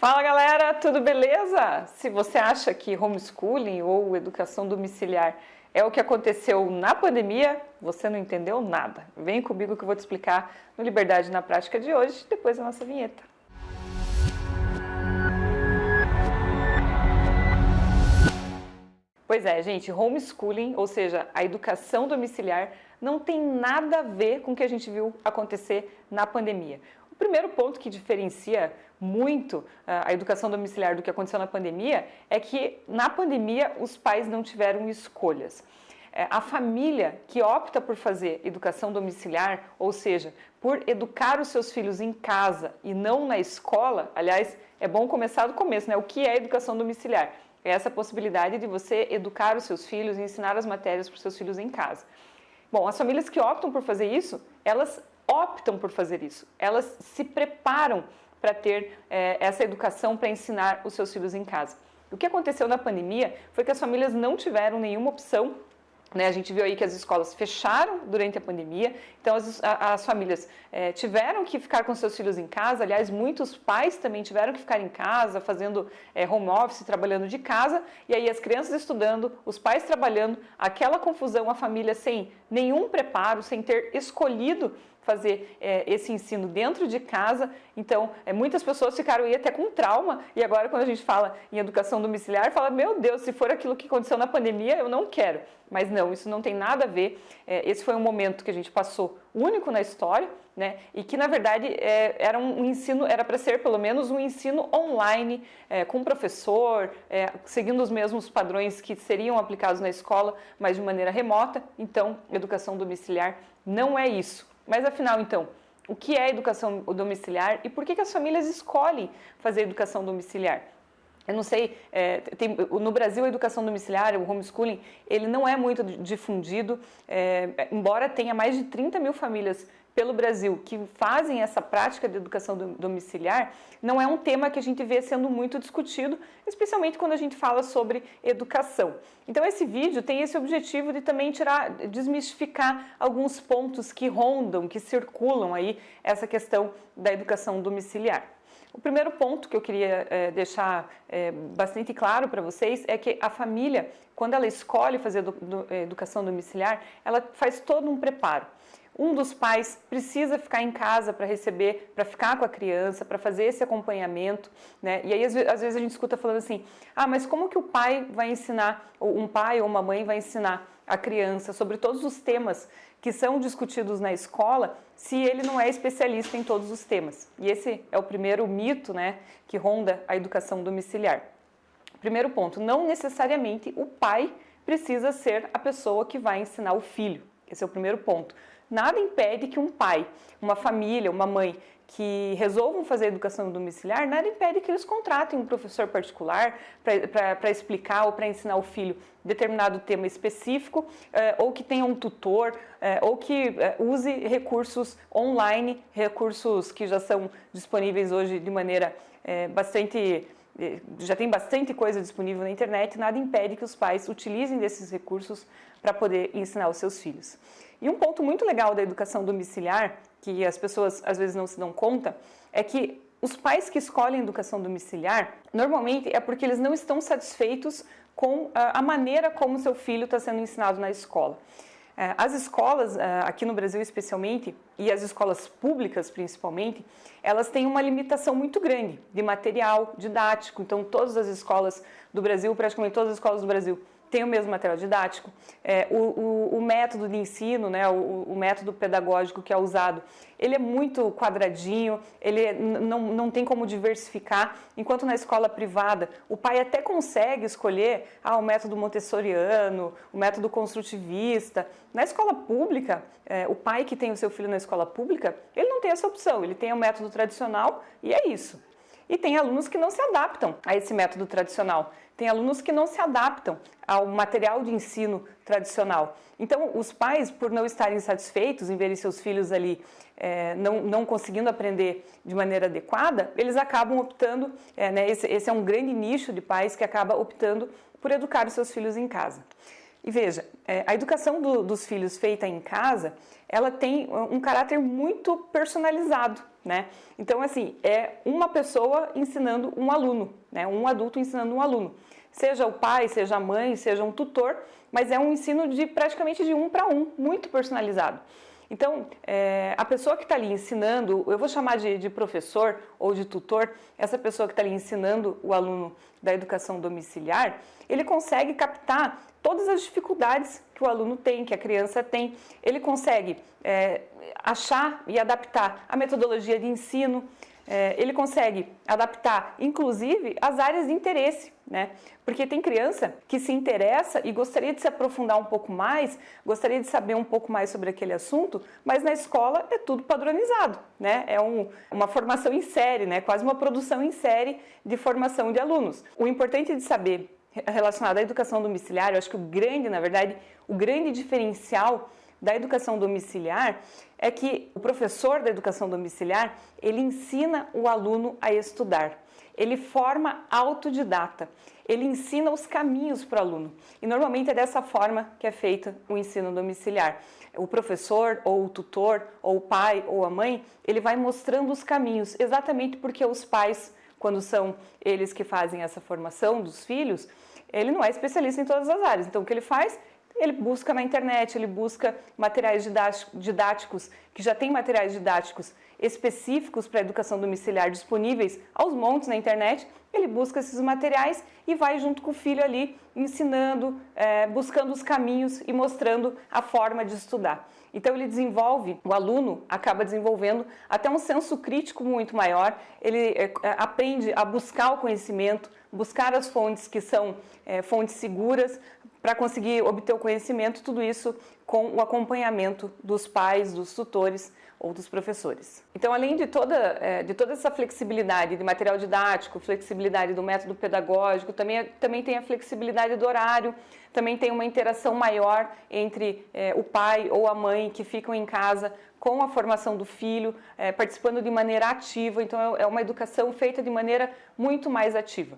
Fala galera, tudo beleza? Se você acha que homeschooling ou educação domiciliar é o que aconteceu na pandemia, você não entendeu nada. Vem comigo que eu vou te explicar no Liberdade na Prática de hoje, depois da nossa vinheta. Pois é, gente, homeschooling, ou seja, a educação domiciliar, não tem nada a ver com o que a gente viu acontecer na pandemia. O primeiro ponto que diferencia muito a educação domiciliar do que aconteceu na pandemia é que na pandemia os pais não tiveram escolhas. A família que opta por fazer educação domiciliar, ou seja, por educar os seus filhos em casa e não na escola, aliás, é bom começar do começo, né? O que é educação domiciliar? É essa possibilidade de você educar os seus filhos e ensinar as matérias para os seus filhos em casa. Bom, as famílias que optam por fazer isso, elas optam por fazer isso. Elas se preparam para ter essa educação para ensinar os seus filhos em casa. O que aconteceu na pandemia foi que as famílias não tiveram nenhuma opção. A gente viu aí que as escolas fecharam durante a pandemia, então as famílias tiveram que ficar com seus filhos em casa. Aliás, muitos pais também tiveram que ficar em casa, fazendo home office, trabalhando de casa, e aí as crianças estudando, os pais trabalhando, aquela confusão, a família sem nenhum preparo, sem ter escolhido fazer esse ensino dentro de casa. Então, muitas pessoas ficaram aí até com trauma, e agora quando a gente fala em educação domiciliar, fala, meu Deus, se for aquilo que aconteceu na pandemia, eu não quero. Mas não, isso não tem nada a ver. Esse foi um momento que a gente passou único na história, né? E que na verdade era um ensino, era para ser pelo menos um ensino online, com professor, seguindo os mesmos padrões que seriam aplicados na escola, mas de maneira remota. Então, educação domiciliar não é isso. Mas afinal, então, o que é educação domiciliar e por que as famílias escolhem fazer educação domiciliar? Eu não sei, no Brasil a educação domiciliar, o homeschooling, ele não é muito difundido, embora tenha mais de 30 mil famílias pelo Brasil que fazem essa prática de educação domiciliar, não é um tema que a gente vê sendo muito discutido, especialmente quando a gente fala sobre educação. Então esse vídeo tem esse objetivo de também desmistificar alguns pontos que rondam, que circulam aí essa questão da educação domiciliar. O primeiro ponto que eu queria deixar bastante claro para vocês é que a família, quando ela escolhe fazer educação domiciliar, ela faz todo um preparo. Um dos pais precisa ficar em casa para receber, para ficar com a criança, para fazer esse acompanhamento, né? E aí, às vezes a gente escuta falando assim, mas como que o pai vai ensinar, ou um pai ou uma mãe vai ensinar a criança sobre todos os temas que são discutidos na escola, se ele não é especialista em todos os temas? E esse é o primeiro mito, né, que ronda a educação domiciliar. Primeiro ponto, não necessariamente o pai precisa ser a pessoa que vai ensinar o filho. Esse é o primeiro ponto. Nada impede que um pai, uma família, uma mãe que resolvam fazer educação domiciliar, nada impede que eles contratem um professor particular para explicar ou para ensinar o filho determinado tema específico, ou que tenha um tutor, ou que use recursos online, recursos que já são disponíveis hoje de maneira já tem bastante coisa disponível na internet, nada impede que os pais utilizem desses recursos para poder ensinar os seus filhos. E um ponto muito legal da educação domiciliar, que as pessoas às vezes não se dão conta, é que os pais que escolhem educação domiciliar, normalmente é porque eles não estão satisfeitos com a maneira como seu filho está sendo ensinado na escola. As escolas, aqui no Brasil especialmente, e as escolas públicas principalmente, elas têm uma limitação muito grande de material didático. Então, todas as escolas do Brasil, praticamente todas as escolas do Brasil, tem o mesmo material didático, o método de ensino, né, o método pedagógico que é usado, ele é muito quadradinho, ele não tem como diversificar, enquanto na escola privada o pai até consegue escolher o método montessoriano, o método construtivista. Na escola pública, o pai que tem o seu filho na escola pública, ele não tem essa opção, ele tem o método tradicional e é isso. E tem alunos que não se adaptam a esse método tradicional. Tem alunos que não se adaptam ao material de ensino tradicional. Então, os pais, por não estarem satisfeitos em verem seus filhos ali não conseguindo aprender de maneira adequada, eles acabam optando, esse é um grande nicho de pais que acaba optando por educar os seus filhos em casa. E veja, A educação dos filhos feita em casa, ela tem um caráter muito personalizado, né? Então, assim, é uma pessoa ensinando um aluno, né? Um adulto ensinando um aluno. Seja o pai, seja a mãe, seja um tutor, mas é um ensino praticamente de 1 para 1, muito personalizado. Então, a pessoa que está ali ensinando, eu vou chamar de professor ou de tutor, essa pessoa que está ali ensinando o aluno da educação domiciliar, ele consegue captar todas as dificuldades que o aluno tem, que a criança tem. Ele consegue achar e adaptar a metodologia de ensino, ele consegue adaptar, inclusive, as áreas de interesse, né? Porque tem criança que se interessa e gostaria de se aprofundar um pouco mais, gostaria de saber um pouco mais sobre aquele assunto, mas na escola é tudo padronizado, né? É uma formação em série, né? Quase uma produção em série de formação de alunos. O importante de saber relacionado à educação domiciliar, eu acho que o grande diferencial da educação domiciliar é que o professor da educação domiciliar, ele ensina o aluno a estudar. Ele forma autodidata, ele ensina os caminhos para o aluno. E normalmente é dessa forma que é feito o ensino domiciliar. O professor, ou o tutor, ou o pai, ou a mãe, ele vai mostrando os caminhos, exatamente porque os pais, quando são eles que fazem essa formação dos filhos, ele não é especialista em todas as áreas. Então, o que ele faz? Ele busca na internet, ele busca materiais didáticos, que já tem materiais didáticos específicos para a educação domiciliar disponíveis aos montes na internet. Ele busca esses materiais e vai junto com o filho ali, ensinando, buscando os caminhos e mostrando a forma de estudar. Então ele desenvolve, o aluno acaba desenvolvendo até um senso crítico muito maior, ele aprende a buscar o conhecimento, buscar as fontes que são fontes seguras, para conseguir obter o conhecimento, tudo isso com o acompanhamento dos pais, dos tutores ou dos professores. Então, além de toda essa flexibilidade de material didático, flexibilidade do método pedagógico, também tem a flexibilidade do horário, também tem uma interação maior entre o pai ou a mãe que ficam em casa com a formação do filho, participando de maneira ativa. Então, é uma educação feita de maneira muito mais ativa.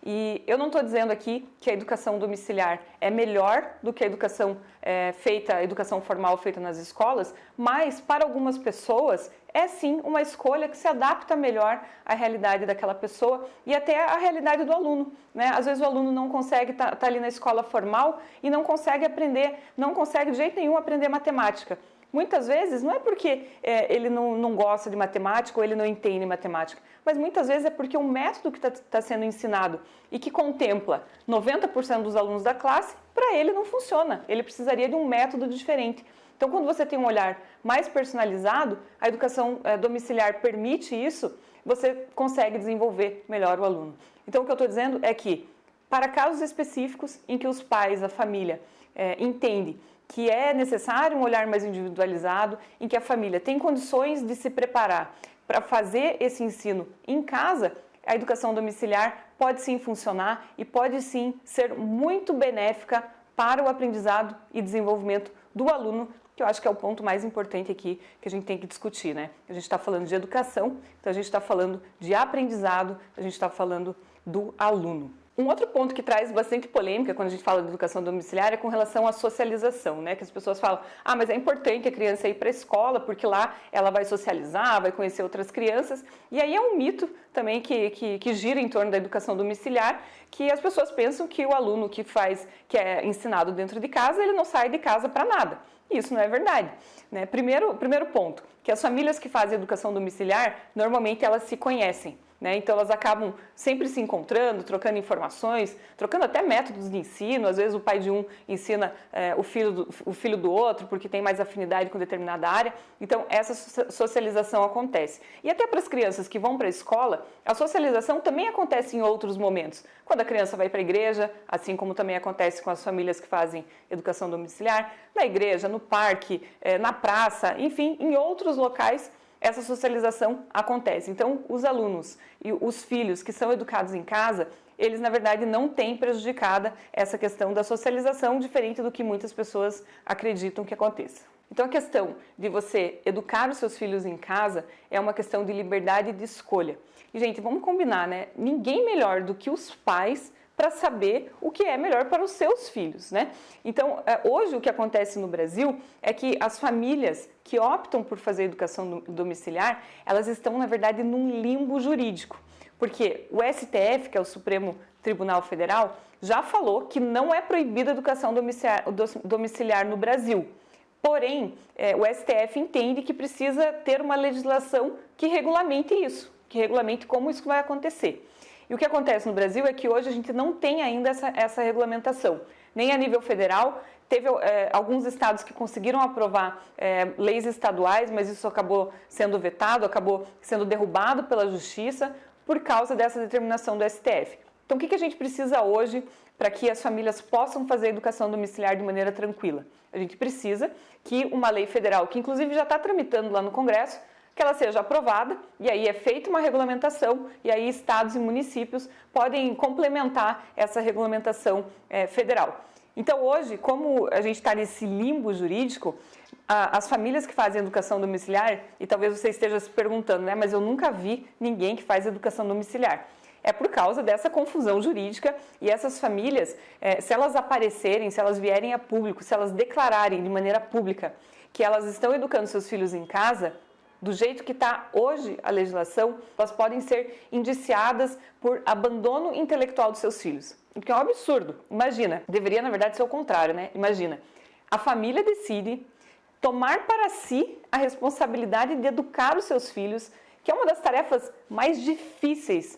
E eu não estou dizendo aqui que a educação domiciliar é melhor do que a educação a educação formal feita nas escolas, mas para algumas pessoas é sim uma escolha que se adapta melhor à realidade daquela pessoa e até à realidade do aluno, né? Às vezes o aluno não consegue estar ali na escola formal e não consegue aprender, não consegue de jeito nenhum aprender matemática. Muitas vezes não é porque ele não gosta de matemática ou ele não entende matemática, mas muitas vezes é porque o método que está sendo ensinado e que contempla 90% dos alunos da classe, para ele não funciona. Ele precisaria de um método diferente. Então, quando você tem um olhar mais personalizado, a educação domiciliar permite isso, você consegue desenvolver melhor o aluno. Então, o que eu estou dizendo é que, para casos específicos em que os pais, a família, entendem que é necessário um olhar mais individualizado, em que a família tem condições de se preparar para fazer esse ensino em casa, a educação domiciliar pode sim funcionar e pode sim ser muito benéfica para o aprendizado e desenvolvimento do aluno, que eu acho que é o ponto mais importante aqui que a gente tem que discutir, né? A gente está falando de educação, então a gente está falando de aprendizado, a gente está falando do aluno. Um outro ponto que traz bastante polêmica quando a gente fala de educação domiciliar é com relação à socialização, né? Que as pessoas falam, mas é importante a criança ir para a escola porque lá ela vai socializar, vai conhecer outras crianças. E aí é um mito também que gira em torno da educação domiciliar, que as pessoas pensam que o aluno que é ensinado dentro de casa, ele não sai de casa para nada. E isso não é verdade, né? Primeiro ponto, que as famílias que fazem educação domiciliar, normalmente elas se conhecem. Então elas acabam sempre se encontrando, trocando informações, trocando até métodos de ensino. Às vezes o pai de um ensina o filho do outro porque tem mais afinidade com determinada área. Então essa socialização acontece. E até para as crianças que vão para a escola, a socialização também acontece em outros momentos. Quando a criança vai para a igreja, assim como também acontece com as famílias que fazem educação domiciliar, na igreja, no parque, na praça, enfim, em outros locais, essa socialização acontece. Então, os alunos e os filhos que são educados em casa, eles, na verdade, não têm prejudicada essa questão da socialização, diferente do que muitas pessoas acreditam que aconteça. Então, a questão de você educar os seus filhos em casa é uma questão de liberdade de escolha. E, gente, vamos combinar, né? Ninguém melhor do que os pais para saber o que é melhor para os seus filhos, né? Então, hoje o que acontece no Brasil é que as famílias que optam por fazer educação domiciliar, elas estão, na verdade, num limbo jurídico, porque o STF, que é o Supremo Tribunal Federal, já falou que não é proibida a educação domiciliar no Brasil. Porém, o STF entende que precisa ter uma legislação que regulamente isso, que regulamente como isso vai acontecer. E o que acontece no Brasil é que hoje a gente não tem ainda essa regulamentação, nem a nível federal. Teve alguns estados que conseguiram aprovar leis estaduais, mas isso acabou sendo vetado, acabou sendo derrubado pela Justiça por causa dessa determinação do STF. Então, o que a gente precisa hoje para que as famílias possam fazer educação domiciliar de maneira tranquila? A gente precisa que uma lei federal, que inclusive já está tramitando lá no Congresso, que ela seja aprovada, e aí é feita uma regulamentação, e aí estados e municípios podem complementar essa regulamentação federal. Então hoje, como a gente está nesse limbo jurídico, as famílias que fazem educação domiciliar, e talvez você esteja se perguntando, né, mas eu nunca vi ninguém que faz educação domiciliar. É por causa dessa confusão jurídica, e essas famílias, se elas aparecerem, se elas vierem a público, se elas declararem de maneira pública que elas estão educando seus filhos em casa, do jeito que está hoje a legislação, elas podem ser indiciadas por abandono intelectual dos seus filhos. O que é um absurdo. Imagina, deveria na verdade ser o contrário, né? Imagina, a família decide tomar para si a responsabilidade de educar os seus filhos, que é uma das tarefas mais difíceis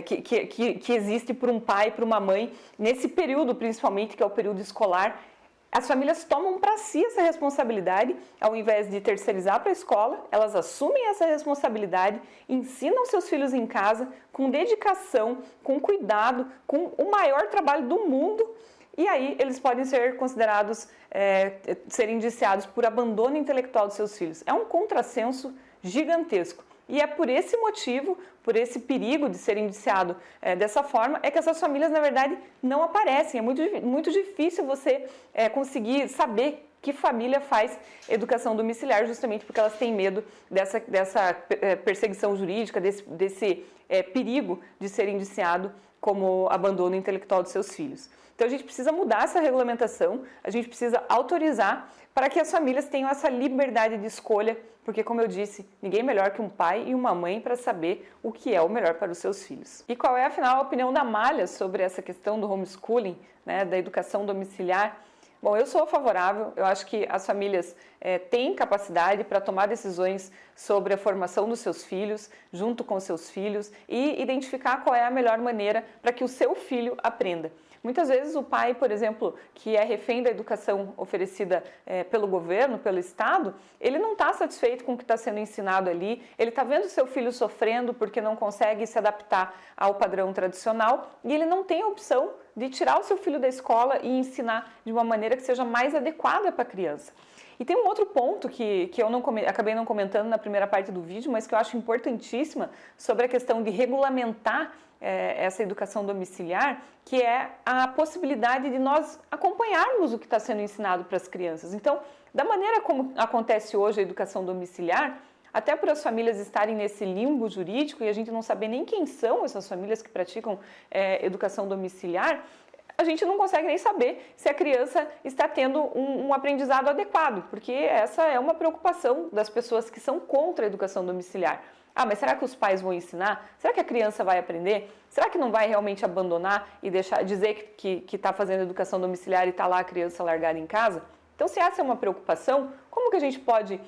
que existe para um pai, para uma mãe, nesse período principalmente, que é o período escolar. As famílias tomam para si essa responsabilidade, ao invés de terceirizar para a escola, elas assumem essa responsabilidade, ensinam seus filhos em casa, com dedicação, com cuidado, com o maior trabalho do mundo, e aí eles podem ser considerados, serem indiciados por abandono intelectual dos seus filhos. É um contrassenso gigantesco. E é por esse motivo, por esse perigo de ser indiciado dessa forma, é que essas famílias, na verdade, não aparecem. É muito difícil você conseguir saber que família faz educação domiciliar, justamente porque elas têm medo dessa perseguição jurídica, desse perigo de ser indiciado como abandono intelectual dos seus filhos. Então a gente precisa mudar essa regulamentação, a gente precisa autorizar para que as famílias tenham essa liberdade de escolha, porque, como eu disse, ninguém é melhor que um pai e uma mãe para saber o que é o melhor para os seus filhos. E qual é, afinal, a opinião da Malha sobre essa questão do homeschooling, né, da educação domiciliar? Bom, eu sou favorável, eu acho que as famílias têm capacidade para tomar decisões sobre a formação dos seus filhos, junto com os seus filhos, e identificar qual é a melhor maneira para que o seu filho aprenda. Muitas vezes o pai, por exemplo, que é refém da educação oferecida pelo governo, pelo Estado, ele não está satisfeito com o que está sendo ensinado ali, ele está vendo seu filho sofrendo porque não consegue se adaptar ao padrão tradicional e ele não tem a opção de tirar o seu filho da escola e ensinar de uma maneira que seja mais adequada para a criança. E tem um outro ponto que eu acabei não comentando na primeira parte do vídeo, mas que eu acho importantíssima sobre a questão de regulamentar essa educação domiciliar, que é a possibilidade de nós acompanharmos o que está sendo ensinado para as crianças. Então, da maneira como acontece hoje a educação domiciliar, até por as famílias estarem nesse limbo jurídico e a gente não saber nem quem são essas famílias que praticam educação domiciliar, a gente não consegue nem saber se a criança está tendo um aprendizado adequado, porque essa é uma preocupação das pessoas que são contra a educação domiciliar. Ah, mas será que os pais vão ensinar? Será que a criança vai aprender? Será que não vai realmente abandonar e dizer que está fazendo educação domiciliar e está lá a criança largada em casa? Então, se essa é uma preocupação, como que a gente pode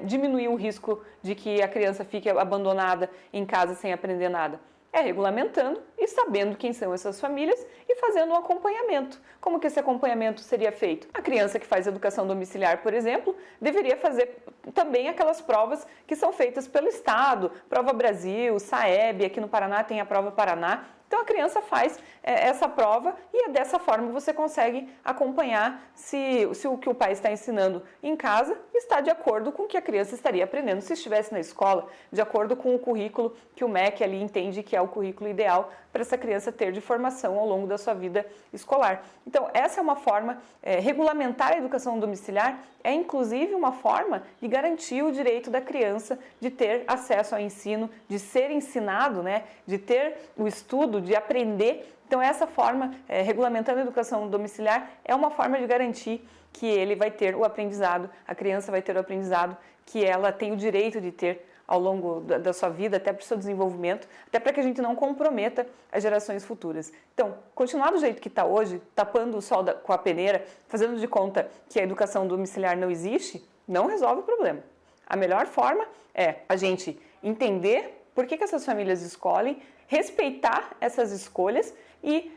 diminuir o risco de que a criança fique abandonada em casa sem aprender nada? É regulamentando e sabendo quem são essas famílias e fazendo um acompanhamento. Como que esse acompanhamento seria feito? A criança que faz educação domiciliar, por exemplo, deveria fazer também aquelas provas que são feitas pelo Estado, Prova Brasil, Saeb, aqui no Paraná tem a Prova Paraná. Então a criança faz essa prova e dessa forma você consegue acompanhar se o que o pai está ensinando em casa está de acordo com o que a criança estaria aprendendo se estivesse na escola, de acordo com o currículo que o MEC ali entende que é o currículo ideal para essa criança ter de formação ao longo da sua vida escolar. Então essa é uma forma, regulamentar a educação domiciliar é inclusive uma forma de garantir o direito da criança de ter acesso ao ensino, de ser ensinado, né, de ter o estudo de aprender. Então, essa forma, regulamentando a educação domiciliar, é uma forma de garantir que ele vai ter o aprendizado, a criança vai ter o aprendizado que ela tem o direito de ter ao longo da sua vida, até para o seu desenvolvimento, até para que a gente não comprometa as gerações futuras. Então, continuar do jeito que está hoje, tapando o sol com a peneira, fazendo de conta que a educação domiciliar não existe, não resolve o problema. A melhor forma é a gente entender por que essas famílias escolhem, respeitar essas escolhas e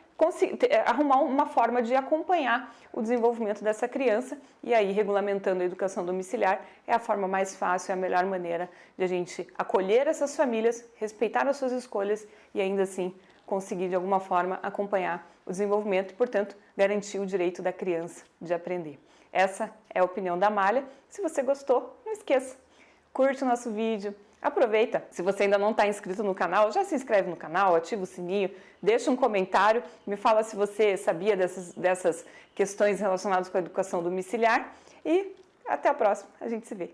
arrumar uma forma de acompanhar o desenvolvimento dessa criança, e aí regulamentando a educação domiciliar é a forma mais fácil, é a melhor maneira de a gente acolher essas famílias, respeitar as suas escolhas e ainda assim conseguir de alguma forma acompanhar o desenvolvimento e, portanto, garantir o direito da criança de aprender. Essa é a opinião da Amália. Se você gostou, não esqueça, curte o nosso vídeo, aproveita. Se você ainda não está inscrito no canal, já se inscreve no canal, ativa o sininho, deixa um comentário, me fala se você sabia dessas questões relacionadas com a educação domiciliar e até a próxima, a gente se vê.